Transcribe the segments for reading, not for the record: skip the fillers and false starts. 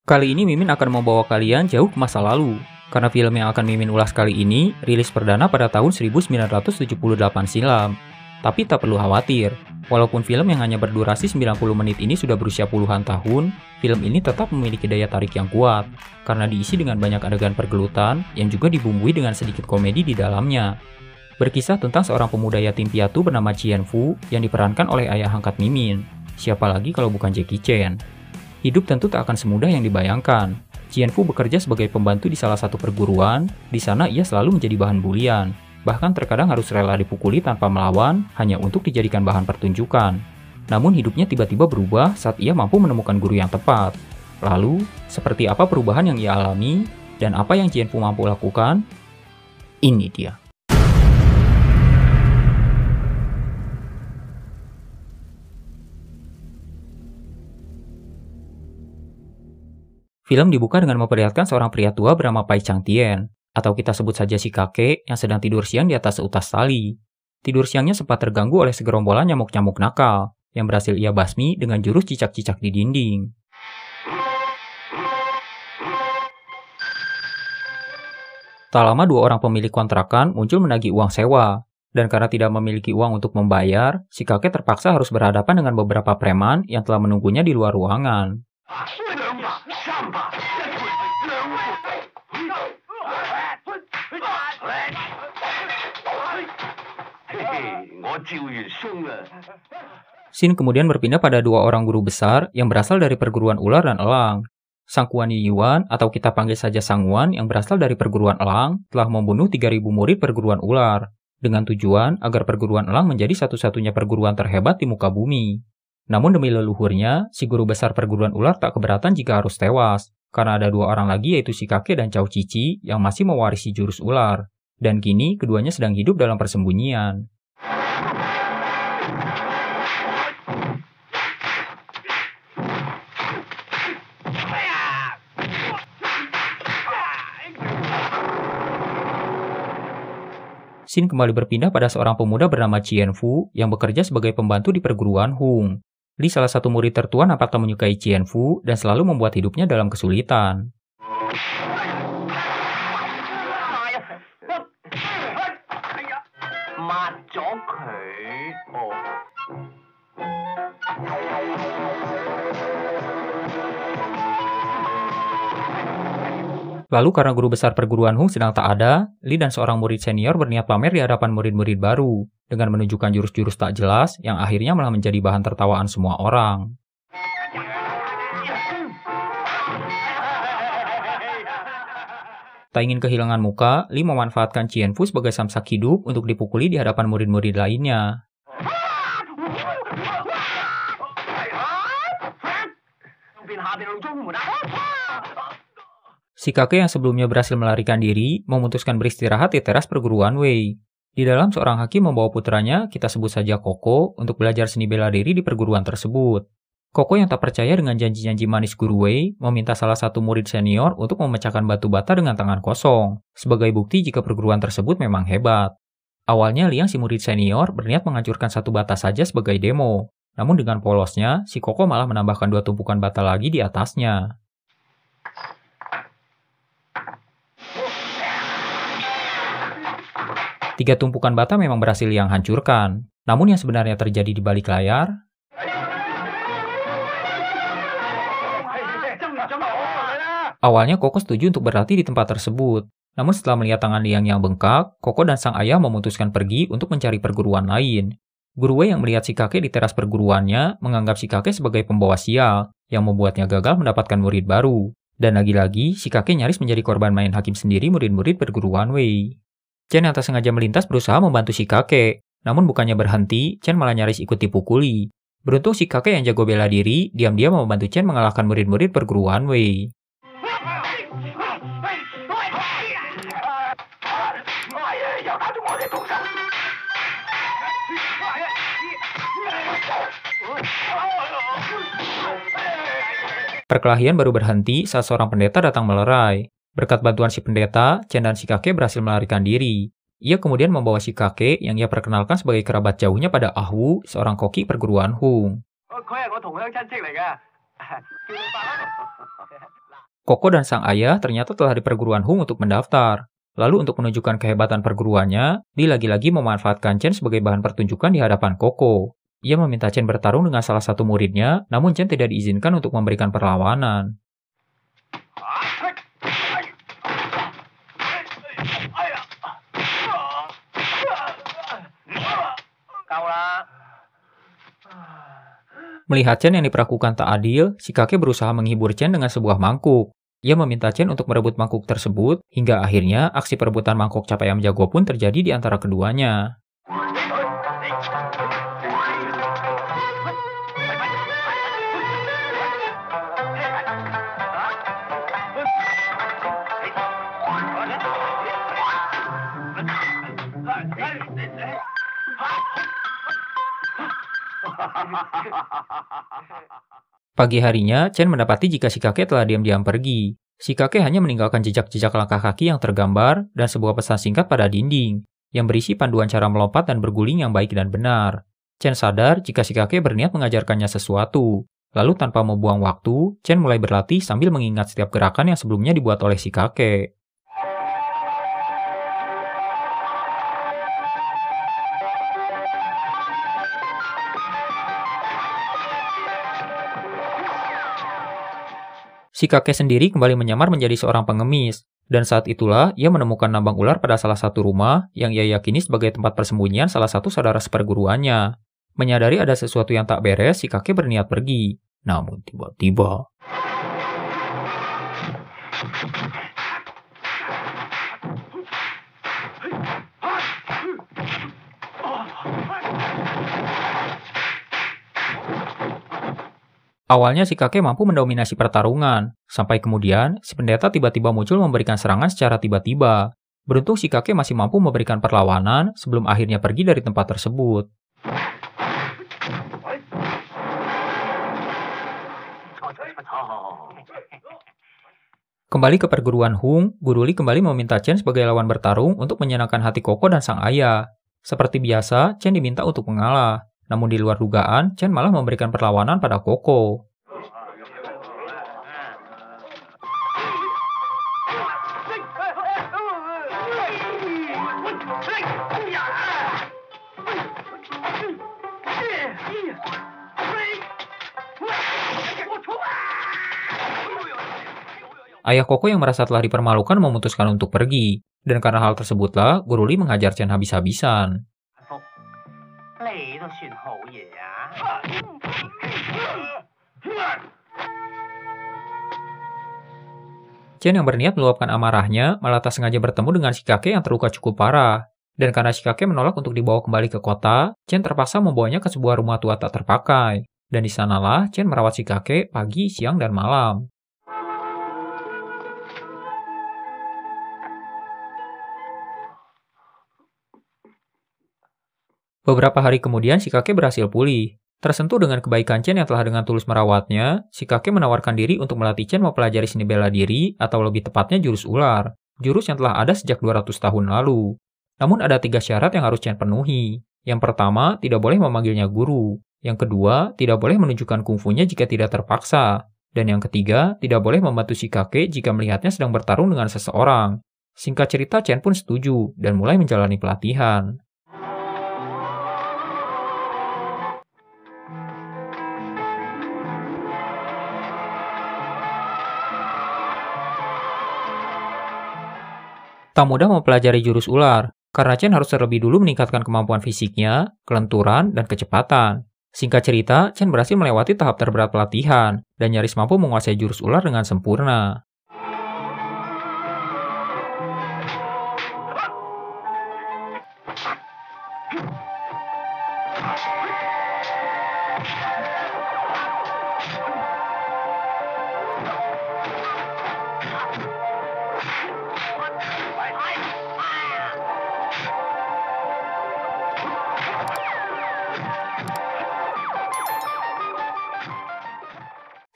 Kali ini Mimin akan membawa kalian jauh ke masa lalu, karena film yang akan Mimin ulas kali ini rilis perdana pada tahun 1978 silam. Tapi tak perlu khawatir, walaupun film yang hanya berdurasi 90 menit ini sudah berusia puluhan tahun, film ini tetap memiliki daya tarik yang kuat, karena diisi dengan banyak adegan pergelutan yang juga dibumbui dengan sedikit komedi di dalamnya. Berkisah tentang seorang pemuda yatim piatu bernama Chien Fu yang diperankan oleh ayah angkat Mimin. Siapa lagi kalau bukan Jackie Chan? Hidup tentu tak akan semudah yang dibayangkan. Chien Fu bekerja sebagai pembantu di salah satu perguruan. Di sana ia selalu menjadi bahan bulian. Bahkan terkadang harus rela dipukuli tanpa melawan hanya untuk dijadikan bahan pertunjukan. Namun hidupnya tiba-tiba berubah saat ia mampu menemukan guru yang tepat. Lalu, seperti apa perubahan yang ia alami dan apa yang Chien Fu mampu lakukan? Ini dia. Film dibuka dengan memperlihatkan seorang pria tua bernama Pai Chang Tien, atau kita sebut saja si kakek yang sedang tidur siang di atas seutas tali. Tidur siangnya sempat terganggu oleh segerombolan nyamuk-nyamuk nakal, yang berhasil ia basmi dengan jurus cicak-cicak di dinding. Tak lama dua orang pemilik kontrakan muncul menagih uang sewa, dan karena tidak memiliki uang untuk membayar, si kakek terpaksa harus berhadapan dengan beberapa preman yang telah menunggunya di luar ruangan. Scene kemudian berpindah pada dua orang guru besar yang berasal dari perguruan ular dan elang. Sang Kuan Yi Yuan, atau kita panggil saja Sang Wan yang berasal dari perguruan elang, telah membunuh 3.000 murid perguruan ular, dengan tujuan agar perguruan elang menjadi satu-satunya perguruan terhebat di muka bumi. Namun demi leluhurnya, si guru besar perguruan ular tak keberatan jika harus tewas, karena ada dua orang lagi yaitu si kakek dan Cao Cici yang masih mewarisi jurus ular. Dan kini keduanya sedang hidup dalam persembunyian. Scene kembali berpindah pada seorang pemuda bernama Chien Fu yang bekerja sebagai pembantu di perguruan Hung. Li, salah satu murid tertua, nampaknya menyukai Chien Fu dan selalu membuat hidupnya dalam kesulitan. Lalu karena guru besar perguruan Hung sedang tak ada, Li dan seorang murid senior berniat pamer di hadapan murid-murid baru, dengan menunjukkan jurus-jurus tak jelas yang akhirnya malah menjadi bahan tertawaan semua orang. Tak ingin kehilangan muka, Li memanfaatkan Chien Fu sebagai samsak hidup untuk dipukuli di hadapan murid-murid lainnya. Si kakek yang sebelumnya berhasil melarikan diri, memutuskan beristirahat di teras perguruan Wei. Di dalam seorang hakim membawa putranya, kita sebut saja Koko, untuk belajar seni bela diri di perguruan tersebut. Koko yang tak percaya dengan janji-janji manis guru Wei, meminta salah satu murid senior untuk memecahkan batu bata dengan tangan kosong, sebagai bukti jika perguruan tersebut memang hebat. Awalnya Liang, si murid senior, berniat menghancurkan satu bata saja sebagai demo. Namun dengan polosnya, si Koko malah menambahkan 2 tumpukan bata lagi di atasnya. Tiga tumpukan bata memang berhasil Liang hancurkan. Namun yang sebenarnya terjadi di balik layar, awalnya Koko setuju untuk berlatih di tempat tersebut. Namun setelah melihat tangan Liang yang bengkak, Koko dan sang ayah memutuskan pergi untuk mencari perguruan lain. Guru Wei yang melihat si kakek di teras perguruannya menganggap si kakek sebagai pembawa sial, yang membuatnya gagal mendapatkan murid baru. Dan lagi-lagi, si kakek nyaris menjadi korban main hakim sendiri murid-murid perguruan Wei. Chen yang tak sengaja melintas berusaha membantu si kakek, namun bukannya berhenti, Chen malah nyaris ikut dipukuli. Beruntung si kakek yang jago bela diri, diam-diam membantu Chen mengalahkan murid-murid perguruan Wei. Perkelahian baru berhenti saat seorang pendeta datang melerai. Berkat bantuan si pendeta, Chen dan si kakek berhasil melarikan diri. Ia kemudian membawa si kakek yang ia perkenalkan sebagai kerabat jauhnya pada Ah Wu, seorang koki perguruan Hung. Koko dan sang ayah ternyata telah di perguruan Hung untuk mendaftar. Lalu untuk menunjukkan kehebatan perguruannya, dia lagi-lagi memanfaatkan Chen sebagai bahan pertunjukan di hadapan Koko. Ia meminta Chen bertarung dengan salah satu muridnya, namun Chen tidak diizinkan untuk memberikan perlawanan. Melihat Chen yang diperlakukan tak adil, si kakek berusaha menghibur Chen dengan sebuah mangkuk. Ia meminta Chen untuk merebut mangkuk tersebut, hingga akhirnya aksi perebutan mangkuk cap ayam jago pun terjadi di antara keduanya. Pagi harinya, Chen mendapati jika si kakek telah diam-diam pergi. Si kakek hanya meninggalkan jejak-jejak langkah kaki yang tergambar dan sebuah pesan singkat pada dinding, yang berisi panduan cara melompat dan berguling yang baik dan benar. Chen sadar jika si kakek berniat mengajarkannya sesuatu. Lalu tanpa membuang waktu, Chen mulai berlatih sambil mengingat setiap gerakan yang sebelumnya dibuat oleh si kakek. Si kakek sendiri kembali menyamar menjadi seorang pengemis, dan saat itulah ia menemukan nambang ular pada salah satu rumah yang ia yakini sebagai tempat persembunyian salah satu saudara seperguruannya. Menyadari ada sesuatu yang tak beres, si kakek berniat pergi. Namun tiba-tiba... Awalnya si kakek mampu mendominasi pertarungan, sampai kemudian si pendeta tiba-tiba muncul memberikan serangan secara tiba-tiba. Beruntung si kakek masih mampu memberikan perlawanan sebelum akhirnya pergi dari tempat tersebut. Kembali ke perguruan Hung, Guru Li kembali meminta Chen sebagai lawan bertarung untuk menyenangkan hati Koko dan sang ayah. Seperti biasa, Chen diminta untuk mengalah. Namun di luar dugaan, Chen malah memberikan perlawanan pada Koko. Ayah Koko yang merasa telah dipermalukan memutuskan untuk pergi. Dan karena hal tersebutlah, Guru Li menghajar Chen habis-habisan. Chen yang berniat meluapkan amarahnya malah tak sengaja bertemu dengan si kakek yang terluka cukup parah. Dan karena si kakek menolak untuk dibawa kembali ke kota, Chen terpaksa membawanya ke sebuah rumah tua tak terpakai. Dan di sanalah Chen merawat si kakek pagi, siang, dan malam. Beberapa hari kemudian si kakek berhasil pulih. Tersentuh dengan kebaikan Chen yang telah dengan tulus merawatnya, si kakek menawarkan diri untuk melatih Chen mempelajari seni bela diri atau lebih tepatnya jurus ular, jurus yang telah ada sejak 200 tahun lalu. Namun ada 3 syarat yang harus Chen penuhi. Yang pertama, tidak boleh memanggilnya guru. Yang kedua, tidak boleh menunjukkan kungfunya jika tidak terpaksa. Dan yang ketiga, tidak boleh membantu si kakek jika melihatnya sedang bertarung dengan seseorang. Singkat cerita, Chen pun setuju dan mulai menjalani pelatihan. Tak mudah mempelajari jurus ular, karena Chen harus terlebih dulu meningkatkan kemampuan fisiknya, kelenturan, dan kecepatan. Singkat cerita, Chen berhasil melewati tahap terberat pelatihan, dan nyaris mampu menguasai jurus ular dengan sempurna.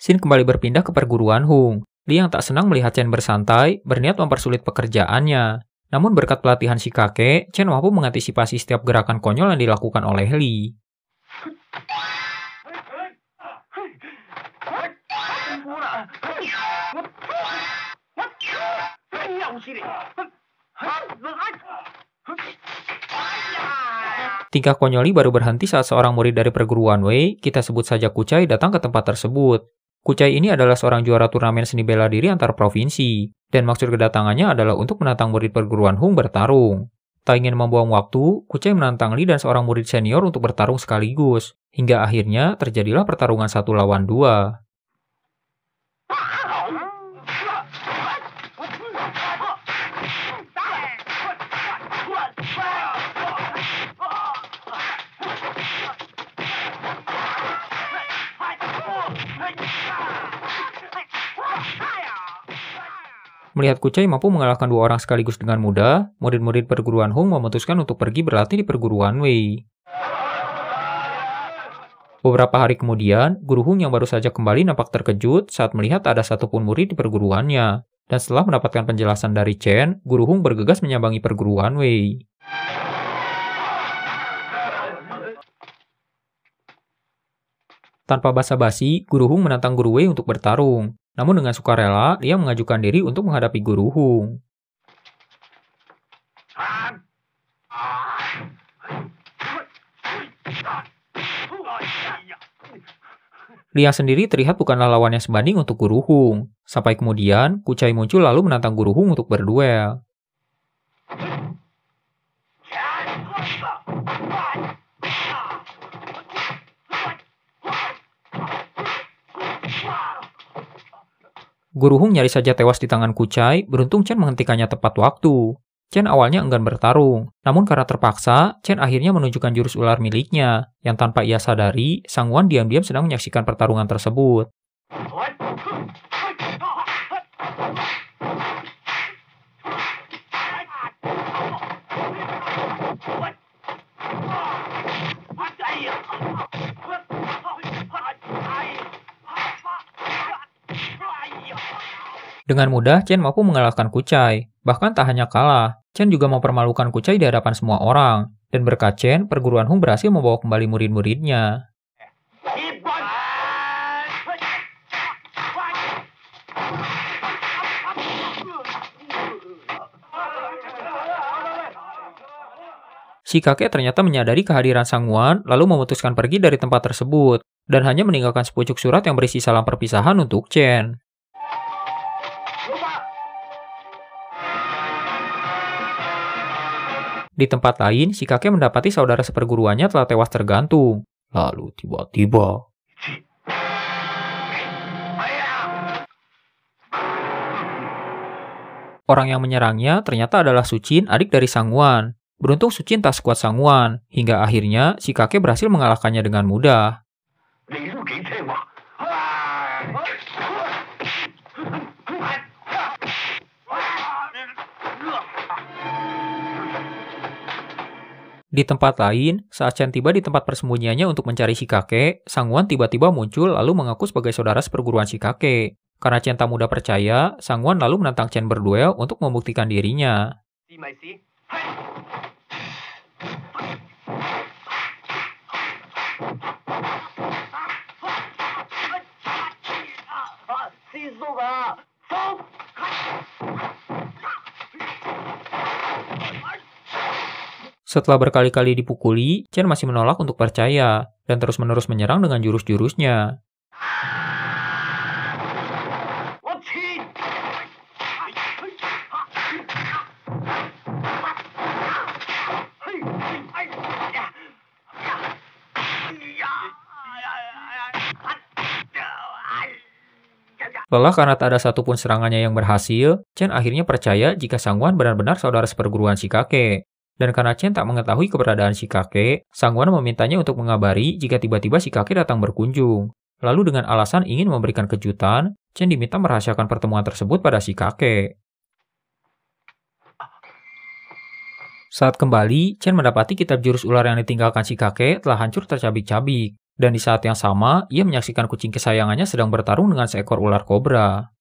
Shin kembali berpindah ke perguruan Hung. Li yang tak senang melihat Chen bersantai, berniat mempersulit pekerjaannya. Namun berkat pelatihan Shikake, Chen mampu mengantisipasi setiap gerakan konyol yang dilakukan oleh Li. Tingkah konyol Li baru berhenti saat seorang murid dari perguruan Wei, kita sebut saja Kucai, datang ke tempat tersebut. Kucai ini adalah seorang juara turnamen seni bela diri antar provinsi, dan maksud kedatangannya adalah untuk menantang murid perguruan Hung bertarung. Tak ingin membuang waktu, Kucai menantang Li dan seorang murid senior untuk bertarung sekaligus, hingga akhirnya terjadilah pertarungan 1 lawan 2. Melihat Kucai mampu mengalahkan 2 orang sekaligus dengan mudah, murid-murid perguruan Hung memutuskan untuk pergi berlatih di perguruan Wei. Beberapa hari kemudian, guru Hung yang baru saja kembali nampak terkejut saat melihat ada satupun murid di perguruannya. Dan setelah mendapatkan penjelasan dari Chen, guru Hung bergegas menyambangi perguruan Wei. Tanpa basa-basi, guru Hung menantang guru Wei untuk bertarung. Namun dengan sukarela, dia mengajukan diri untuk menghadapi guru Hung. Lia sendiri terlihat bukanlah lawan yang sebanding untuk guru Hung. Sampai kemudian, Kucai muncul lalu menantang guru Hung untuk berduel. Guru Hung nyaris saja tewas di tangan Kucai, beruntung Chen menghentikannya tepat waktu. Chen awalnya enggan bertarung, namun karena terpaksa, Chen akhirnya menunjukkan jurus ular miliknya, yang tanpa ia sadari, Sang Wan diam-diam sedang menyaksikan pertarungan tersebut. Dengan mudah, Chen mampu mengalahkan Kucai. Bahkan tak hanya kalah, Chen juga mempermalukan Kucai di hadapan semua orang. Dan berkat Chen, perguruan Hung berhasil membawa kembali murid-muridnya. Shikake ternyata menyadari kehadiran Sang Wan, lalu memutuskan pergi dari tempat tersebut, dan hanya meninggalkan sepucuk surat yang berisi salam perpisahan untuk Chen. Di tempat lain, Shikake mendapati saudara seperguruannya telah tewas tergantung. Lalu tiba-tiba, orang yang menyerangnya ternyata adalah Suchin, adik dari Sang Wan. Beruntung Suchin tak sekuat Sang Wan, hingga akhirnya Shikake berhasil mengalahkannya dengan mudah. Di tempat lain, saat Chen tiba di tempat persembunyiannya untuk mencari Shikake, Sang Wan tiba-tiba muncul lalu mengaku sebagai saudara seperguruan Shikake. Karena Chen tak mudah percaya, Sang Wan lalu menantang Chen berduel untuk membuktikan dirinya. Setelah berkali-kali dipukuli, Chen masih menolak untuk percaya, dan terus-menerus menyerang dengan jurus-jurusnya. Lelah karena tak ada satupun serangannya yang berhasil, Chen akhirnya percaya jika Sang Wan benar-benar saudara seperguruan Shikake. Dan karena Chen tak mengetahui keberadaan Shikake, Sang Wan memintanya untuk mengabari jika tiba-tiba Shikake datang berkunjung. Lalu dengan alasan ingin memberikan kejutan, Chen diminta merahasiakan pertemuan tersebut pada Shikake. Saat kembali, Chen mendapati kitab jurus ular yang ditinggalkan Shikake telah hancur tercabik-cabik. Dan di saat yang sama, ia menyaksikan kucing kesayangannya sedang bertarung dengan seekor ular kobra.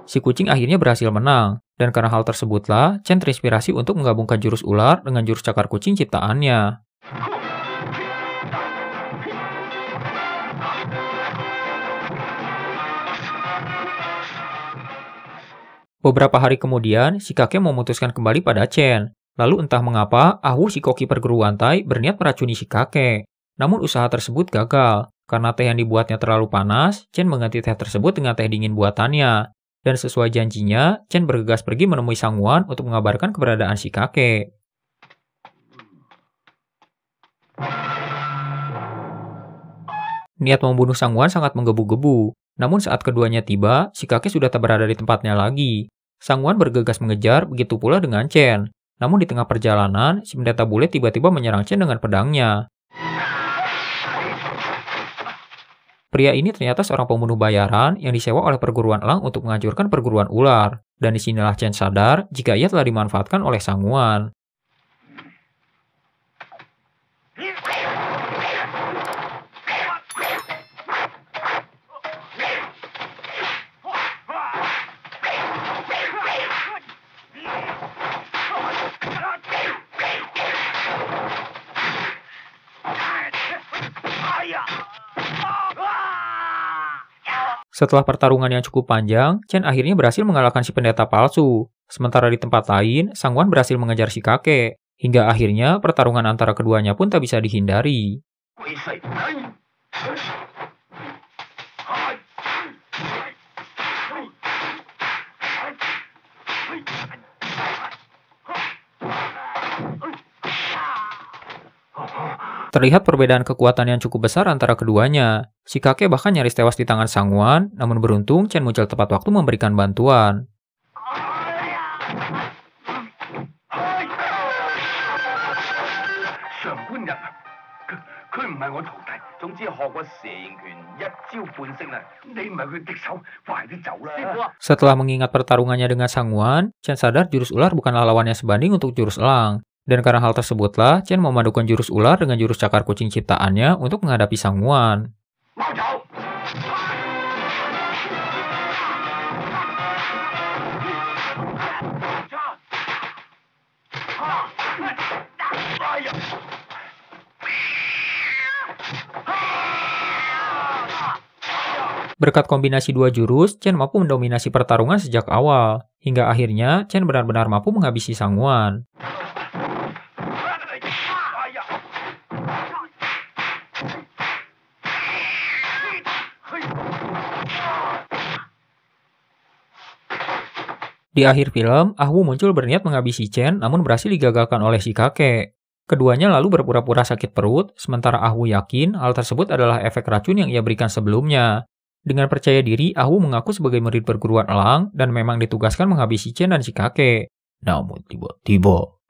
Si kucing akhirnya berhasil menang, dan karena hal tersebutlah, Chen terinspirasi untuk menggabungkan jurus ular dengan jurus cakar kucing ciptaannya. Beberapa hari kemudian, si kakek memutuskan kembali pada Chen. Lalu entah mengapa, Ahu si koki perguruan Tai berniat meracuni si kakek. Namun usaha tersebut gagal. Karena teh yang dibuatnya terlalu panas, Chen mengganti teh tersebut dengan teh dingin buatannya. Dan sesuai janjinya, Chen bergegas pergi menemui Sang Wan untuk mengabarkan keberadaan si kakek. Niat membunuh Sang Wan sangat menggebu-gebu. Namun saat keduanya tiba, si kakek sudah tak berada di tempatnya lagi. Sang Wan bergegas mengejar, begitu pula dengan Chen. Namun di tengah perjalanan, si pendeta bule tiba-tiba menyerang Chen dengan pedangnya. Pria ini ternyata seorang pembunuh bayaran yang disewa oleh perguruan elang untuk menghancurkan perguruan ular. Dan disinilah Chen sadar jika ia telah dimanfaatkan oleh Sang Wan. Setelah pertarungan yang cukup panjang, Chen akhirnya berhasil mengalahkan si pendeta palsu. Sementara di tempat lain, Sang Wan berhasil mengejar si kakek. Hingga akhirnya pertarungan antara keduanya pun tak bisa dihindari. Terlihat perbedaan kekuatan yang cukup besar antara keduanya. Si kakek bahkan nyaris tewas di tangan Sang Wan, namun beruntung Chen muncul tepat waktu memberikan bantuan. Setelah mengingat pertarungannya dengan Sang Wan, Chen sadar jurus ular bukanlah lawannya sebanding untuk jurus elang. Dan karena hal tersebutlah, Chen memadukan jurus ular dengan jurus cakar kucing ciptaannya untuk menghadapi Sang Wan. Berkat kombinasi dua jurus, Chen mampu mendominasi pertarungan sejak awal. Hingga akhirnya, Chen benar-benar mampu menghabisi Sang Wan. Di akhir film, Ahu muncul berniat menghabisi Chen namun berhasil digagalkan oleh si kakek. Keduanya lalu berpura-pura sakit perut, sementara Ahu yakin hal tersebut adalah efek racun yang ia berikan sebelumnya. Dengan percaya diri, Ahu mengaku sebagai murid perguruan elang dan memang ditugaskan menghabisi Chen dan si kakek. Namun tiba-tiba